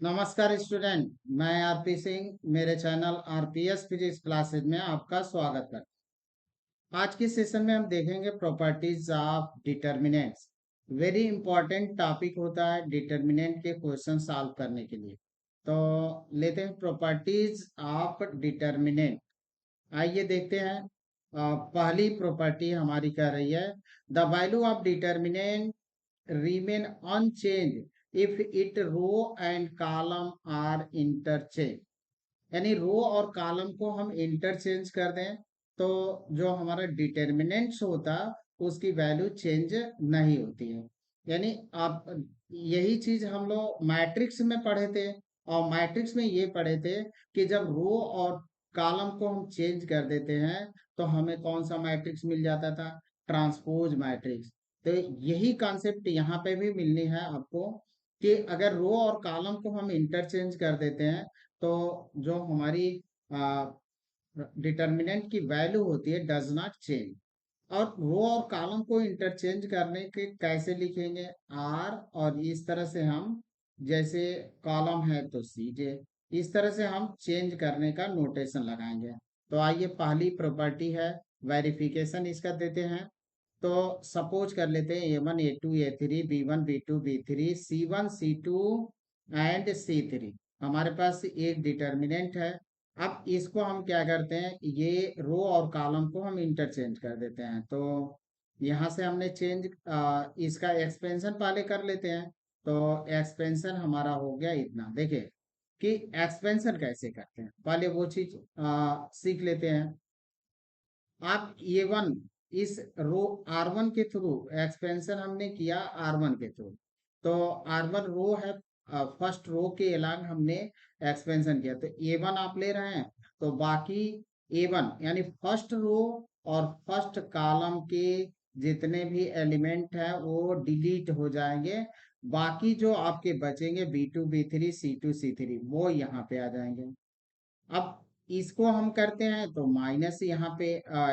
नमस्कार स्टूडेंट। मैं आरपी सिंह, मेरे चैनल आरपीएस फिजिक्स क्लासेज में आपका स्वागत है। आज के सेशन में हम देखेंगे properties of determinants. Very important topic होता है डिटर्मिनेंट के क्वेश्चन सॉल्व करने के लिए। तो लेते हैं प्रॉपर्टीज ऑफ डिटर्मिनेंट। आइए देखते हैं। पहली प्रॉपर्टी हमारी कह रही है the value of determinant remain unchanged if it row and column are interchanged। यानी रो और कॉलम को हम इंटरचेंज कर दें तो जो हमारा डिटर्मिनेंट्स होता उसकी वैल्यू चेंज नहीं होती है। यानी आप यही चीज हम लोग मैट्रिक्स में पढ़े थे, और मैट्रिक्स में ये पढ़े थे कि जब रो और कॉलम को हम चेंज कर देते हैं तो हमें कौन सा मैट्रिक्स मिल जाता था, ट्रांसपोज मैट्रिक्स। तो यही कॉन्सेप्ट यहाँ पे भी मिलनी है आपको कि अगर रो और कॉलम को हम इंटरचेंज कर देते हैं तो जो हमारी डिटर्मिनेंट की वैल्यू होती है डज नॉट चेंज। और रो और कॉलम को इंटरचेंज करने के कैसे लिखेंगे, आर, और इस तरह से हम, जैसे कॉलम है तो सी जे, इस तरह से हम चेंज करने का नोटेशन लगाएंगे। तो आइए पहली प्रॉपर्टी है वेरिफिकेशन इसका देते हैं। तो सपोज कर लेते हैं A1 A2 A3 B1 B2 B3 C1 C2 and C3। हमारे पास एक डिटर्मिनेंट है। अब इसको हम क्या करते हैं, ये रो और कॉलम को हम इंटरचेंज कर देते हैं। तो यहाँ से हमने चेंज, इसका एक्सपेंशन पहले कर लेते हैं। तो एक्सपेंशन हमारा हो गया इतना। देखिए कि एक्सपेंशन कैसे करते हैं, पहले वो चीज सीख लेते हैं। आप A1 इस रो R1 के थ्रू एक्सपेंशन हमने किया, R1 के थ्रू। तो R1 रो है, फर्स्ट रो के अलांग हमने एक्सपेंशन किया। तो A1 आप ले रहे हैं तो बाकी A1 यानी फर्स्ट रो और फर्स्ट कॉलम के जितने भी एलिमेंट हैं वो डिलीट हो जाएंगे। बाकी जो आपके बचेंगे B2 B3 C2 C3 वो यहाँ पे आ जाएंगे। अब इसको हम करते हैं तो माइनस यहाँ पे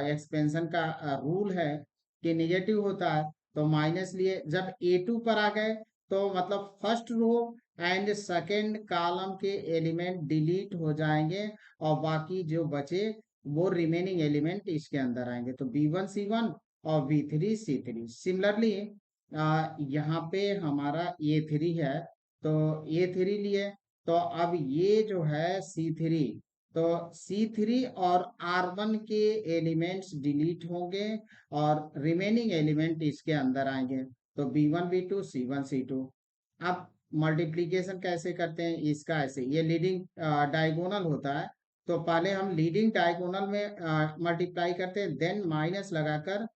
एक्सपेंशन का रूल है कि निगेटिव होता है। तो माइनस लिए जब A2 पर आ गए तो मतलब first row and second column के एलिमेंट डिलीट हो जाएंगे, और बाकी जो बचे वो रिमेनिंग एलिमेंट इसके अंदर आएंगे। तो B1 C1 और B3 C3। सिमिलरली यहाँ पे हमारा A3 है, तो A3 लिए। तो अब ये जो है C3, तो C3 और R1 के एलिमेंट्स डिलीट होंगे और रिमेनिंग एलिमेंट इसके अंदर आएंगे। तो B1 B2 C1 C2। अब मल्टीप्लीकेशन कैसे करते हैं इसका, ऐसे ये लीडिंग डायगोनल होता है। तो पहले हम लीडिंग डायगोनल में मल्टीप्लाई करते हैं, देन माइनस लगाकर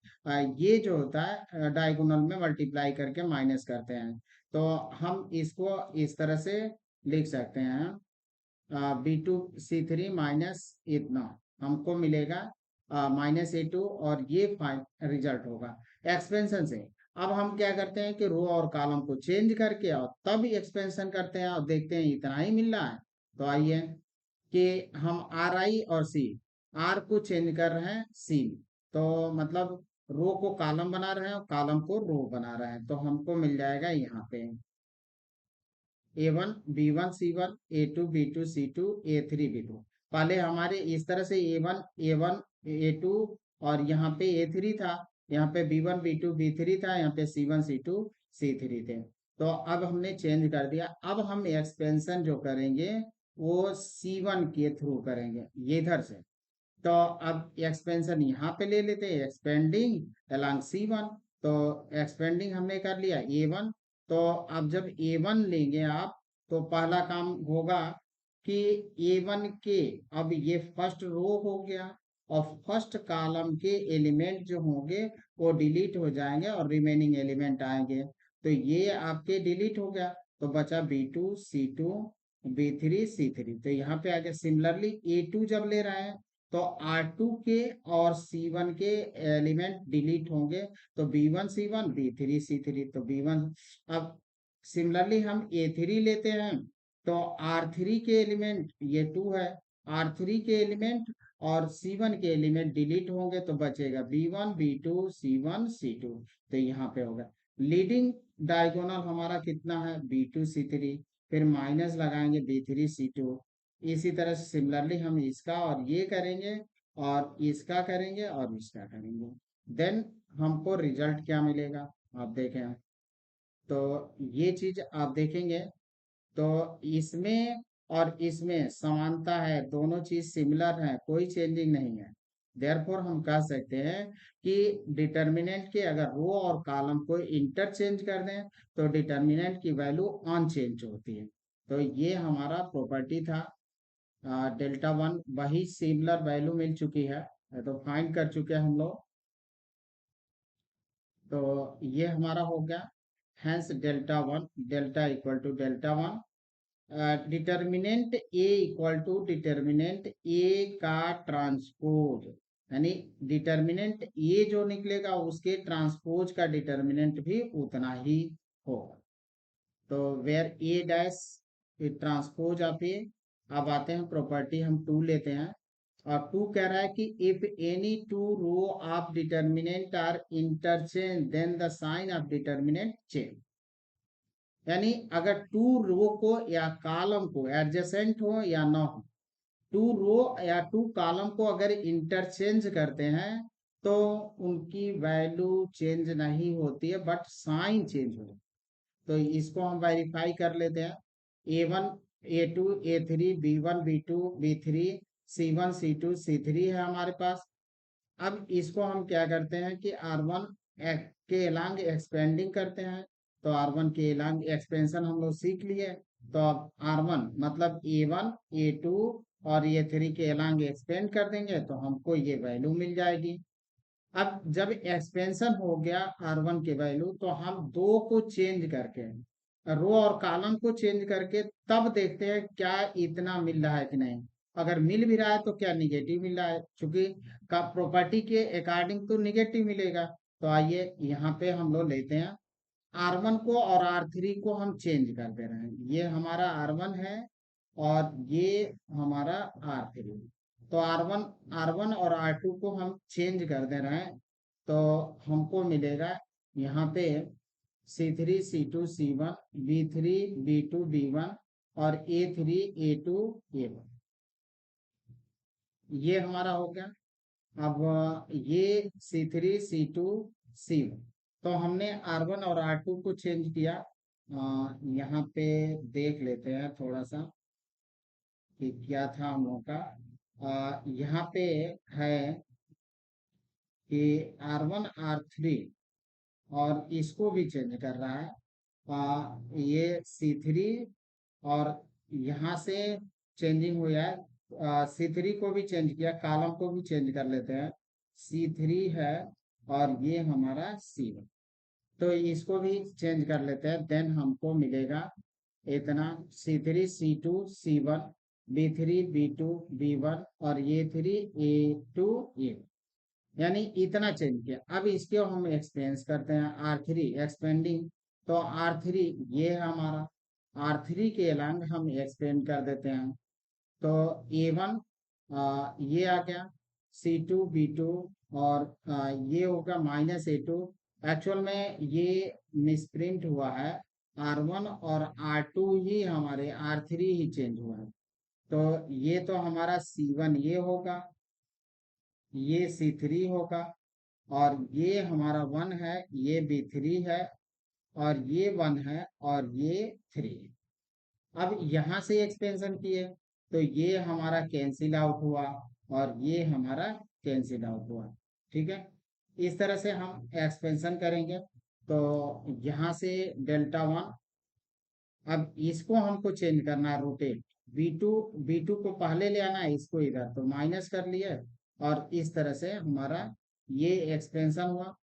ये जो होता है डायगोनल में मल्टीप्लाई करके माइनस करते हैं। तो हम इसको इस तरह से लिख सकते हैं, B2 C3 माइनस इतना हमको मिलेगा -A2, और ये रिजल्ट होगा एक्सपेंशन से। अब हम क्या करते हैं कि रो और कॉलम को चेंज करके और तब एक्सपेंशन करते हैं और देखते हैं इतना ही मिल रहा है। तो आइए कि हम RI और C, R को चेंज कर रहे हैं C, तो मतलब रो को कॉलम बना रहे हैं और कॉलम को रो बना रहे हैं। तो हमको मिल जाएगा यहाँ पे A1 B1 C1 A2 B2 C2 A3 B2। पहले हमारे इस तरह से A1 A1 A2 और यहाँ पे A3 था, यहाँ पे B1 B2 B3 था, यहाँ पे C1 C2 C3 थे। तो अब हमने चेंज कर दिया। अब हम एक्सपेंशन जो करेंगे वो C1 के थ्रू करेंगे, ये इधर से। तो अब एक्सपेंशन यहाँ पे ले लेते हैं, एक्सपेंडिंग अलोंग C1। तो एक्सपेंडिंग हमने कर लिया A1। तो अब जब A1 लेंगे आप तो पहला काम होगा कि A1 के, अब ये फर्स्ट रो हो गया और फर्स्ट कॉलम के एलिमेंट जो होंगे वो डिलीट हो जाएंगे और रिमेनिंग एलिमेंट आएंगे। तो ये आपके डिलीट हो गया, तो बचा B2 C2 B3 C3। तो यहाँ पे आगे सिमिलरली A2 जब ले रहे हैं तो R2 के और C1 के एलिमेंट डिलीट होंगे। तो B1 C1 B3 C3। तो B1, अब सिमिलरली हम A3 लेते हैं तो R3 के एलिमेंट ये 2 है, R3 के एलिमेंट और C1 के एलिमेंट डिलीट होंगे तो बचेगा B1 B2 C1 C2। तो यहाँ पे होगा लीडिंग डायगोनल हमारा कितना है B2 C3। फिर माइनस लगाएंगे B3C2। इसी तरह से सिमिलरली हम इसका और ये करेंगे और इसका करेंगे और इसका करेंगे, देन हमको रिजल्ट क्या मिलेगा आप देखें। तो ये चीज आप देखेंगे तो इसमें और इसमें समानता है, दोनों चीज सिमिलर है, कोई चेंजिंग नहीं है। देयरफॉर हम कह सकते हैं कि डिटर्मिनेंट के अगर रो और कॉलम को इंटरचेंज कर दें तो डिटर्मिनेंट की वैल्यू अनचेंज होती है। तो ये हमारा प्रॉपर्टी था डेल्टा वन, वही सिमिलर वैल्यू मिल चुकी है तो फाइंड कर चुके हैं हम लोग। तो ये हमारा हो गया, hence delta one, delta equal to delta one, determinant A equal to determinant A का ट्रांसपोज, यानी डिटर्मिनेंट ए जो निकलेगा उसके ट्रांसपोज का डिटर्मिनेंट भी उतना ही होगा। तो where A dash transpose of A. अब आते हैं प्रॉपर्टी, हम टू लेते हैं और टू कह रहा है कि if any two row of determinant are interchange then the sign of determinant change. यानी अगर टू रो को या कॉलम को एडजेसेंट हो या ना हो, टू रो या टू कॉलम को अगर इंटरचेंज करते हैं तो उनकी वैल्यू चेंज नहीं होती है बट साइन चेंज हो। तो इसको हम वेरीफाई कर लेते हैं। A1 A2 A3 B1 B2 B3 C1 C2 C3 है हमारे पास। अब इसको हम क्या करते हैं कि R1 के एलांग एक्सपेंडिंग करते हैं। तो R1 के एलांग एक्सपेंशन हम लोग सीख लिए। तो अब R1 मतलब A1 A2 और A3 के एलांग एक्सपेंड कर देंगे तो हमको ये वैल्यू मिल जाएगी। अब जब एक्सपेंशन हो गया R1 के वैल्यू तो हम दो को चेंज करके, रो और कॉलम को चेंज करके तब देखते हैं क्या इतना मिल रहा है कि नहीं। अगर मिल भी रहा है तो क्या निगेटिव मिल रहा है, क्योंकि का प्रॉपर्टी के अकॉर्डिंग तो निगेटिव मिलेगा। तो आइए यहाँ पे हम लोग लेते हैं R1 को और R3 को हम चेंज कर दे रहे हैं। ये हमारा R1 है और ये हमारा R3। तो R1 और R2 को हम चेंज कर दे रहे हैं तो हमको मिलेगा यहाँ पे C3 C2 C1 B3 B2 B1 और A3 A2 A1। ये हमारा हो गया। अब ये C3 C2 C1, तो हमने R1 और R2 को चेंज किया। यहाँ पे देख लेते हैं थोड़ा सा कि क्या था हम लोगों का। यहाँ पे है कि R1 R3 और इसको भी चेंज कर रहा है। ये C3 और यहाँ से चेंजिंग हुआ है। C3 को भी चेंज किया, कॉलम को भी चेंज कर लेते हैं। C3 है और ये हमारा C1, तो इसको भी चेंज कर लेते हैं। देन हमको मिलेगा इतना C3 C2 C1 B3 B2 B1 और A3 A2 A, यानी इतना चेंज किया। अब इसके हम एक्सपेंस करते हैं R3 एक्सपेंडिंग। तो R3 ये है हमारा, R3 के एलांग हम एक्सपेंड कर देते हैं। तो A1 ये आ गया, C2 B2 और ये होगा -A2। एक्चुअल में ये मिसप्रिंट हुआ है, R1 और R2 ही हमारे, R3 ही चेंज हुआ है। तो ये तो हमारा C1 ये होगा, ये C3 होगा और ये हमारा 1 है, ये B3 है और ये 1 है और ये 3 है। अब यहाँ से एक्सपेंशन किए तो ये हमारा कैंसिल आउट हुआ और ये हमारा कैंसिल आउट हुआ। ठीक है, इस तरह से हम एक्सपेंशन करेंगे। तो यहाँ से डेल्टा वन, अब इसको हमको चेंज करना है, रोटेट। बी टू को पहले ले आना है, इसको इधर तो माइनस कर लिए और इस तरह से हमारा ये एक्सपेंशन हुआ।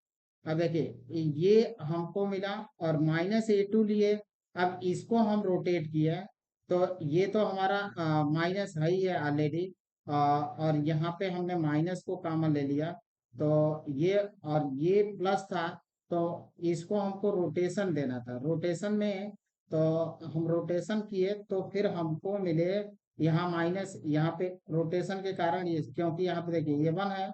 अब देखिए ये हमको मिला और -A2 लिए, अब इसको हम रोटेट किया तो ये तो हमारा माइनस है ही है ऑलरेडी, और यहाँ पे हमने माइनस को कॉमन ले लिया तो ये, और ये प्लस था तो इसको हमको रोटेशन देना था। रोटेशन में तो हम रोटेशन किए तो फिर हमको मिले यहाँ माइनस, यहाँ पे रोटेशन के कारण ये, क्योंकि यहाँ पे देखिए ये 1 है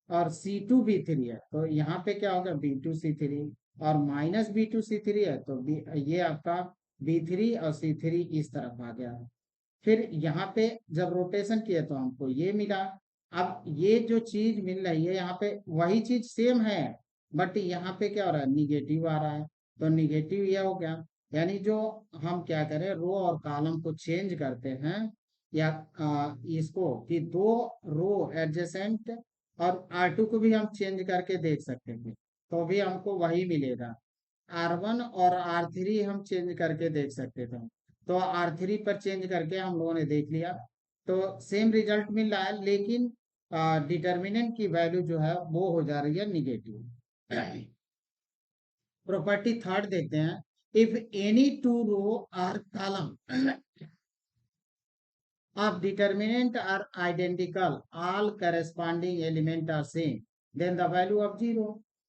और C2 B3 है तो यहाँ पे क्या होगा B2 C3 और -B2 C3 है तो ये आपका B3 और C3 इस तरफ आ गया। फिर यहाँ पे जब रोटेशन किया तो हमको ये मिला। अब ये जो चीज मिल रही है यहाँ पे वही चीज सेम है, बट यहाँ पे क्या हो रहा है, निगेटिव आ रहा है। तो निगेटिव ये हो गया, यानी जो हम क्या करें, रो और कॉलम को चेंज करते हैं, या इसको कि दो रो एडजेसेंट, और R2 को भी हम चेंज करके देख सकते थे तो भी हमको वही मिलेगा। R1 और R3 हम चेंज करके देख सकते थे, तो R3 पर चेंज करके हम लोगों ने देख लिया, तो सेम रिजल्ट मिल रहा है, लेकिन डिटर्मिनेंट की वैल्यू जो है वो हो जा रही है निगेटिव। प्रॉपर्टी थर्ड देखते हैं। If any two row or column of determinant are identical, all corresponding element are same, then the value of zero।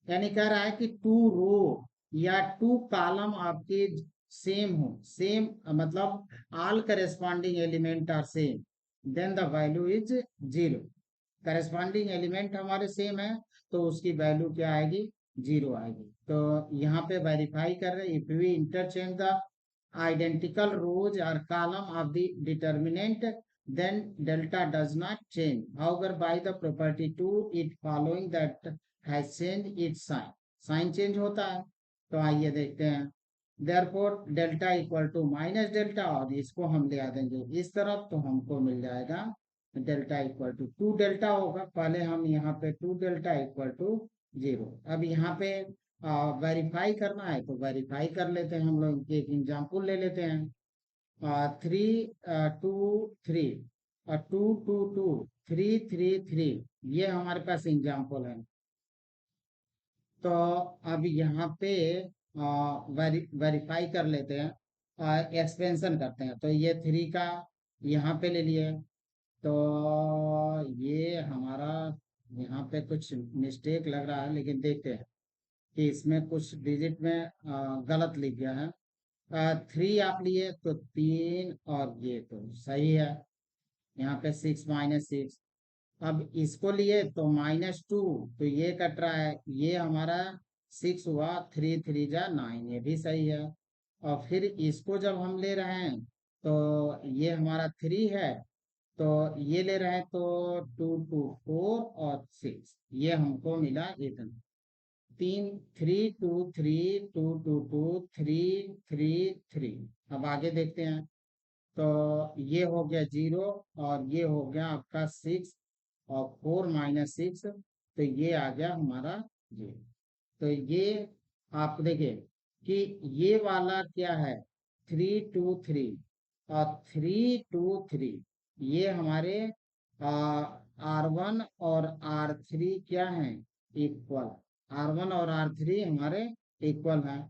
यानी कह रहा है कि टू रो या टू कॉलम आपके सेम हो, सेम मतलब all corresponding element are same, then the value is zero। Corresponding element हमारे सेम है तो उसकी वैल्यू क्या आएगी, जीरो आएगी। तो यहाँ पे वेरीफाई कर रहे हैं, if we interchange the identical rows or column of the determinant, then delta does not change, however by the property 2 it following that has changed its sign, sign change होता है। तो आइए देखते हैं, therefore delta equal to minus delta, और इसको हम ले आ देंगे इस तरफ तो हमको मिल जाएगा delta equal to two delta होगा। पहले हम यहाँ पे two delta equal to zero. अब यहाँ पे वेरीफाई करना है तो वेरीफाई कर लेते हैं, हम लोग एक एग्जाम्पल ले लेते हैं। 3 2 3 और 2 2 2 3 3 3, ये हमारे पास एग्जाम्पल है। तो अब यहाँ पे वेरीफाई कर लेते हैं, एक्सपेंशन करते हैं। तो ये थ्री का यहाँ पे ले लिए, तो ये हमारा यहाँ पे कुछ मिस्टेक लग रहा है, लेकिन देखते हैं कि इसमें कुछ डिजिट में गलत लिख गया है। 3 आप लिए तो 3, और ये तो सही है, यहाँ पे 6 - 6। अब इसको लिए तो -2, तो ये कट रहा है, ये हमारा 6 हुआ, 3 3 जा 9, ये भी सही है। और फिर इसको जब हम ले रहे हैं तो ये हमारा 3 है, तो ये ले रहे हैं तो 2 2 4 और 6, ये हमको मिला इतना। 3 3 2 3 2 2 2 3 3 3। अब आगे देखते हैं, तो ये हो गया 0, और ये हो गया आपका 6, और 4 - 6, तो ये आ गया हमारा 0। तो ये आप देखिए कि ये वाला क्या है, 3 2 3, और 3 2 3, ये हमारे R1 और R3 क्या हैं, इक्वल। R1 और R3 हमारे इक्वल हैं,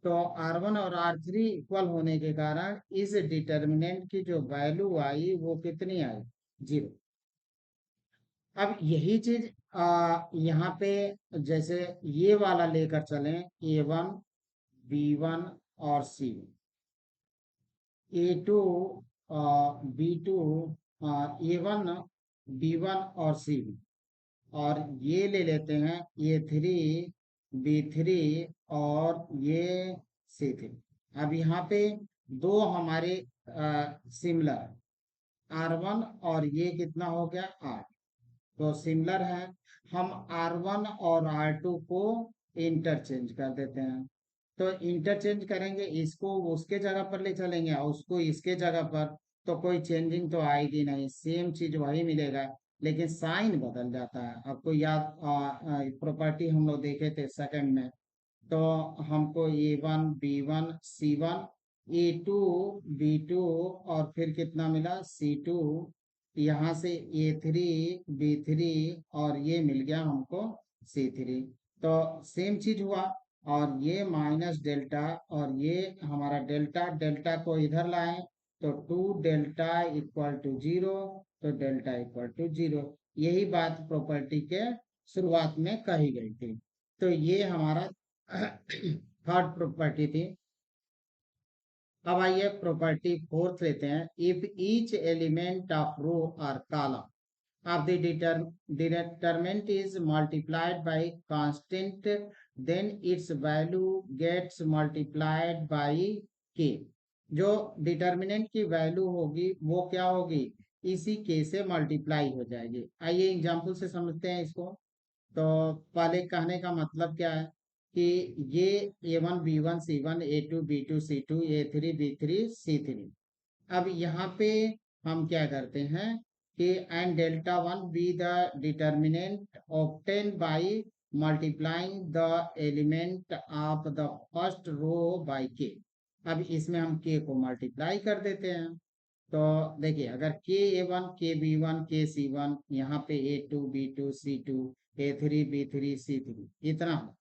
तो R1 और R3 इक्वल होने के कारण इस डिटर्मिनेंट की जो वैल्यू आई वो कितनी आई, 0। अब यही चीज यहाँ पे जैसे ये वाला लेकर चलें, A1 B1 और A2 B2 A1 B1 और C, और ये ले लेते हैं A3 B3 और ये C3। अब यहाँ पे दो हमारे सिमिलर, R1 और ये कितना हो गया 8, तो सिमिलर है। हम R1 और R2 को इंटरचेंज कर देते हैं, तो इंटरचेंज करेंगे, इसको उसके जगह पर ले चलेंगे और उसको इसके जगह पर, तो कोई चेंजिंग तो आएगी नहीं, सेम चीज वही मिलेगा, लेकिन साइन बदल जाता है। आपको याद प्रॉपर्टी हम लोग देखे थे सेकंड में, तो हमको A1 B1 C1, A2 B2, और फिर कितना मिला C2, यहाँ से A3 B3, और ये मिल गया हमको C3। तो सेम चीज हुआ, और ये माइनस डेल्टा, और ये हमारा डेल्टा, डेल्टा को इधर लाए तो 2 डेल्टा इक्वल टू 0, तो डेल्टा इक्वल टू 0। यही बात प्रॉपर्टी के शुरुआत में कही गई थी। तो ये हमारा थर्ड प्रॉपर्टी थी। अब आइए प्रॉपर्टी फोर्थ लेते हैं। If each element of row और column of the determinant is multiplied by constant, then its value gets multiplied by k। जो डिटर्मिनेंट की वैल्यू होगी वो क्या होगी, इसी के से मल्टीप्लाई हो जाएगी। आइए एग्जाम्पल से समझते हैं इसको। तो पहले कहने का मतलब क्या है कि ये A1 B1 C1 A2 B2 C2 A3 B3 C3। अब यहाँ पे हम क्या करते हैं कि and delta one be the determinant obtain by multiplying the element of the first row by K. अब इसमें हम के को मल्टीप्लाई कर देते हैं। तो देखिए, अगर K A1 K B1 K C1, यहाँ पे A2 B2 C2 A3 B3 C3 इतना हो,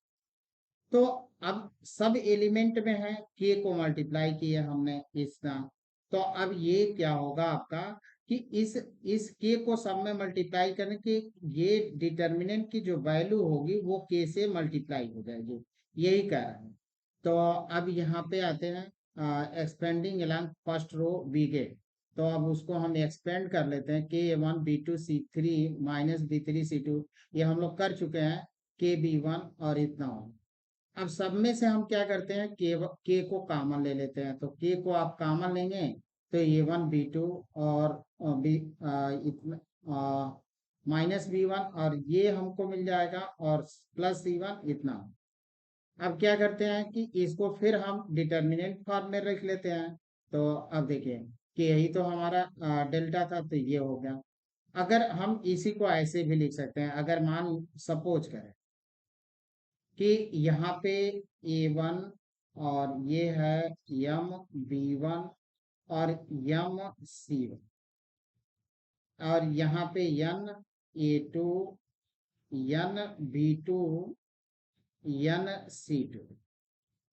तो अब सब एलिमेंट में है, के को मल्टीप्लाई किया हमने इतना। तो अब ये क्या होगा आपका कि इस के को सब में मल्टीप्लाई करने के, ये डिटर्मिनेंट की जो वैल्यू होगी वो के से मल्टीप्लाई हो जाएगी, यही कह रहा है। तो अब यहाँ पे आते हैं expanding along first row we get. तो अब उसको हम एक्सपेंड कर लेते हैं, K A1 B2 C3 minus B3 C2, ये हम लोग कर चुके हैं, KB1 और इतना हो। अब सब में से हम क्या करते हैं, के को कॉमन ले लेते हैं। तो के को आप कॉमन लेंगे तो A1 B2 और बी माइनस B1, और ये हमको मिल जाएगा, और प्लस C1 इतना। अब क्या करते हैं कि इसको फिर हम डिटर्मिनेंट फॉर्म में रख लेते हैं। तो अब देखिए कि यही तो हमारा डेल्टा था, तो ये हो गया। अगर हम इसी को ऐसे भी लिख सकते हैं, अगर मान सपोज करें कि यहाँ पे A1 और ये है M B1 और MC1, और यहाँ पे N A2 N B2 N C2,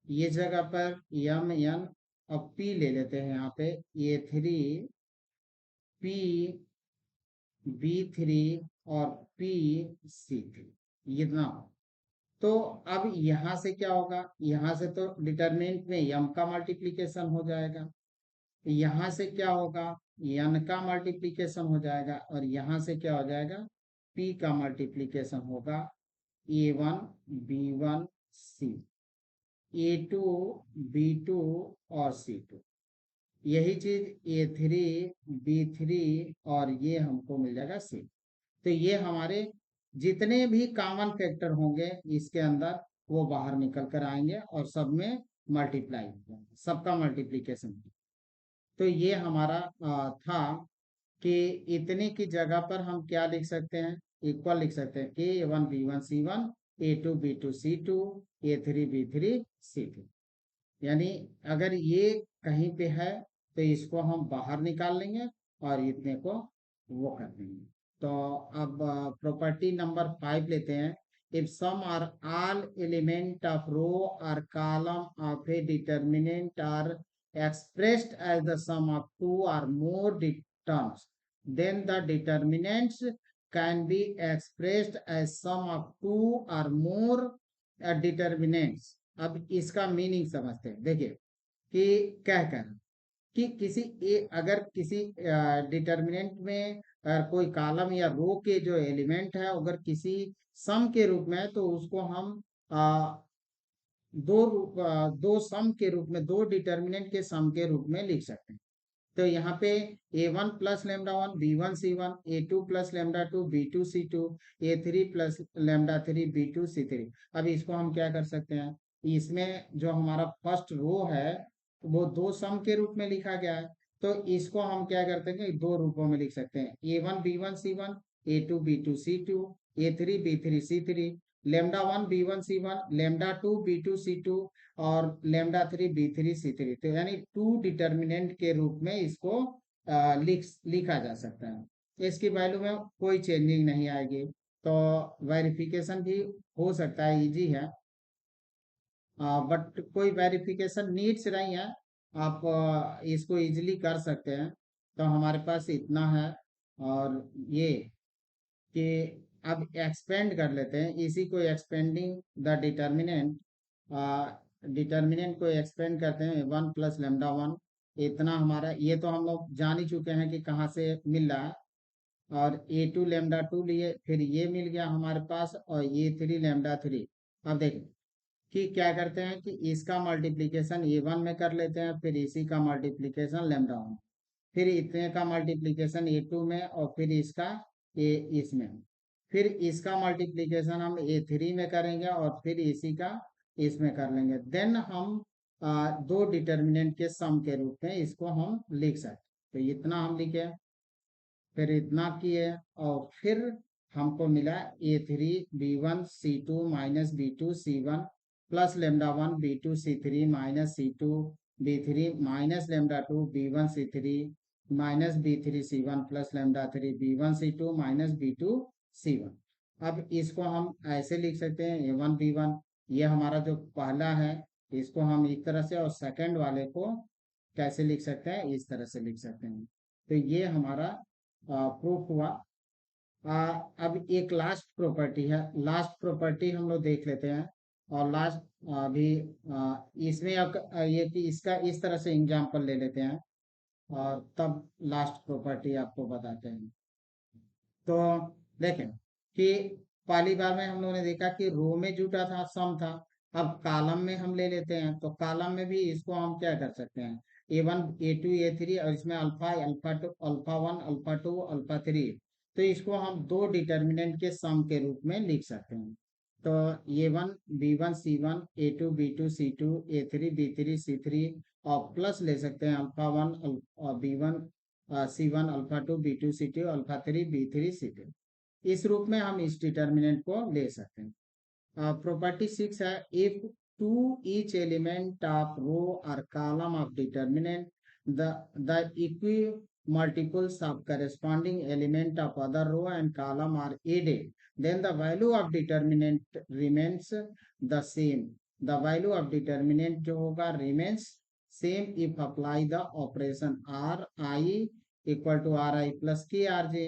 ये जगह पर N। अब P ले लेते हैं, यहाँ पे A3 P B3 और PC3, इतना। तो अब यहाँ से क्या होगा, यहाँ से तो डिटर्मिनेंट में m का मल्टीप्लीकेशन हो जाएगा, यहाँ से क्या होगा, n का मल्टीप्लीकेशन हो जाएगा, और यहाँ से क्या हो जाएगा, p का मल्टीप्लीकेशन होगा। A1 B1 C, A2 B2 और C2, यही चीज A3 B3, और ये हमको मिल जाएगा C। तो ये हमारे जितने भी कॉमन फैक्टर होंगे इसके अंदर वो बाहर निकल कर आएंगे, और सब में मल्टीप्लाई होगा, सबका मल्टीप्लीकेशन। तो ये हमारा था कि इतने की जगह पर हम क्या लिख सकते हैं, इक्वल लिख सकते हैं, K A1 B1 C1 A2 B2 C2 A3 B3 C3। यानी अगर ये कहीं पे है तो इसको हम बाहर निकाल लेंगे और इतने को वो कर देंगे। तो अब प्रॉपर्टी नंबर 5 लेते हैं। If some are all element of row और column of A determinant are expressed as the sum of two or more terms, then the determinants can be expressed as sum of two or more determinants। अब इसका meaning समझते हैं। देखिए कि कहकर कि अगर किसी डिटर्मिनेंट में कोई कॉलम या रो के जो एलिमेंट है अगर किसी सम के रूप में है, तो उसको हम दो सम के रूप में, दो डिटर्मिनेंट के सम के रूप में लिख सकते हैं। तो यहाँ पे A1 + λ1 B1 C1 A2 + λ2 B2 C2 A3 + λ3 B2 C3। अब इसको हम क्या कर सकते हैं, इसमें जो हमारा फर्स्ट रो है वो दो सम के रूप में लिखा गया है, तो इसको हम क्या करते हैं कि दो रूपों में लिख सकते हैं, A1 B1 C1 A2 B2 C2 A3 B3 C3 λ1 B1 C1 λ2 B2 C2 और λ3 B3 C3। तो यानी टू डिटर्मिनेंट के रूप में इसको लिखा जा सकता है। इसकी वैल्यू में कोई चेंजिंग नहीं आएगी, तो वेरिफिकेशन भी हो सकता है, इजी है, बट कोई वेरिफिकेशन नीड्स नहीं है। आप इसको इजीली कर सकते हैं। तो हमारे पास इतना है, और ये कि अब एक्सपेंड कर लेते हैं इसी को, एक्सपेंडिंग द डिटर्मिनेंट, डिटर्मिनेंट को एक्सपेंड करते हैं 1 + λ1, इतना हमारा, ये तो हम लोग जान ही चुके हैं कि कहाँ से मिल रहा है। और A2 λ2 लिए, फिर ये मिल गया हमारे पास, और A3 λ3। अब देखिए कि क्या करते हैं कि इसका मल्टीप्लीकेशन A1 में कर लेते हैं, फिर इसी का मल्टीप्लीकेशन लैम्डा 1, फिर इतने का मल्टीप्लीकेशन A2 में, और फिर इसका इसमें, फिर इसका मल्टीप्लीकेशन हम A3 में करेंगे, और फिर इसी का इसमें कर लेंगे। देन हम दो डिटर्मिनेंट के सम के रूप में इसको हम लिख सकते। तो इतना हम लिखे, फिर इतना किए, और फिर हमको मिला A3 B1 C2 minus B2 C1 plus λ1 B2 C3 minus C2 B3 minus λ2 B1 C3 minus B3 C1 plus λ3 B1 C2 minus B2 C1। अब इसको हम ऐसे लिख सकते हैं A1 B1, ये हमारा जो पहला है इसको हम एक तरह से, और सेकंड वाले को कैसे लिख सकते हैं, इस तरह से लिख सकते हैं। तो ये हमारा प्रूफ हुआ। अब एक लास्ट प्रॉपर्टी है, लास्ट प्रॉपर्टी हम लोग देख लेते हैं। और लास्ट अभी इसमें अब ये कि इसका इस तरह से एग्जांपल ले लेते हैं, और तब लास्ट प्रॉपर्टी आपको बताते हैं। तो देखें कि पहली बार में हम लोगों ने देखा कि रो में जुटा था, सम था। अब कॉलम में हम ले लेते हैं, तो कॉलम में भी इसको हम क्या कर सकते हैं, A1 A2 A3, और इसमें अल्फा अल्फा 1 अल्फा 2 अल्फा 3। तो इसको हम दो डिटर्मिनेंट के सम के रूप में लिख सकते हैं। तो A1 B1 C1 A2 B2 C2 A3 B3 C3, और प्लस ले सकते हैं alpha 1 B1 C1 alpha 2 B2 C2 alpha 3 B3 C3। इस रूप में हम इस डिटर्मिनेंट को ले सकते हैं। प्रॉपर्टी 6 है, if two each element of row और column of determinant the equi multiples of corresponding element of other row and column are added, then the value of determinant remains the same. The value of determinant जो होगा remains same if apply the operation Ri equal to Ri plus KRJ,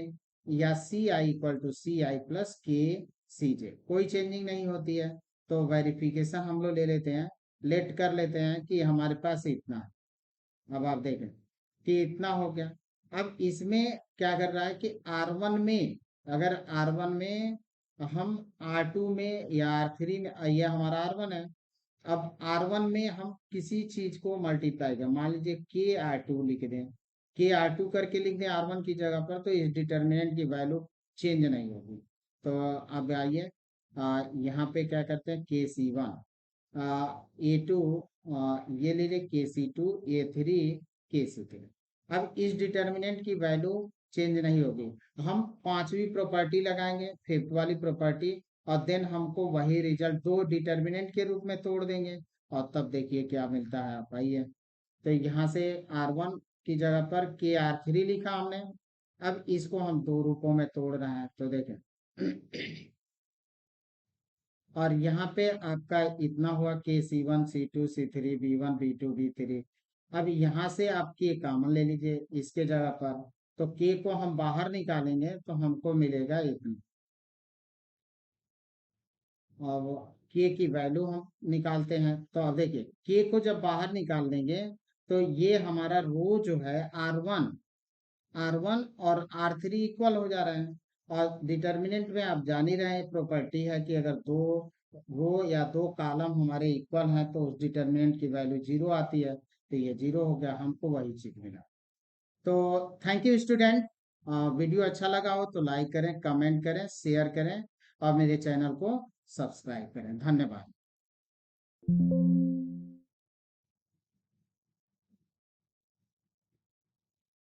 या CI equal to CI plus KCJ। कोई changing नहीं होती है। तो verification हम लोग ले लेते हैं, लेट कर लेते हैं कि हमारे पास इतना है। अब आप देखें कि इतना हो गया। अब इसमें क्या कर रहा है कि R1 में, अगर R1 में हम R2 में या R3 में, यह हमारा R1 है। अब R1 में हम किसी चीज को मल्टीप्लाई कर, मान लीजिए KR2 लिख दें, KR2 करके लिख दें R1 की जगह पर, तो इस डिटर्मिनेंट की वैल्यू चेंज नहीं होगी। तो अब आइए यहाँ पे क्या करते हैं, KC1 A2, ये ले लें KC2 A3 KC3। अब इस डिटर्मिनेंट की वैल्यू चेंज नहीं होगी। हम पांचवी प्रॉपर्टी लगाएंगे, फिफ्थ वाली प्रॉपर्टी, और देन हमको वही रिजल्ट दो डिटर्मिनेंट के रूप में तोड़ देंगे, और तब देखिए क्या मिलता है। आप आइए, तो यहाँ से R1 की जगह पर KR3 लिखा हमने। अब इसको हम दो रूपों में तोड़ रहे हैं, तो देखें और यहाँ पे आपका इतना हुआ KC1 C2 C3 B1 B2 B3। अब यहाँ से आप K कॉमन ले लीजिए इसके जगह पर, तो K को हम बाहर निकालेंगे तो हमको मिलेगा इतना। अब K की वैल्यू हम निकालते हैं, तो अब देखिए K को जब बाहर निकाल देंगे तो ये हमारा रो जो है R1 और R3 इक्वल हो जा रहे हैं। और डिटर्मिनेंट में आप जान ही रहे हैं, प्रॉपर्टी है कि अगर दो रो या दो कॉलम हमारे इक्वल हैं तो उस डिटर्मिनेंट की वैल्यू 0 आती है। तो ये 0 हो गया, हमको वही चीज मिला। तो थैंक यू स्टूडेंट। वीडियो अच्छा लगा हो तो लाइक करें, कमेंट करें, शेयर करें, और मेरे चैनल को सब्सक्राइब करें। धन्यवाद।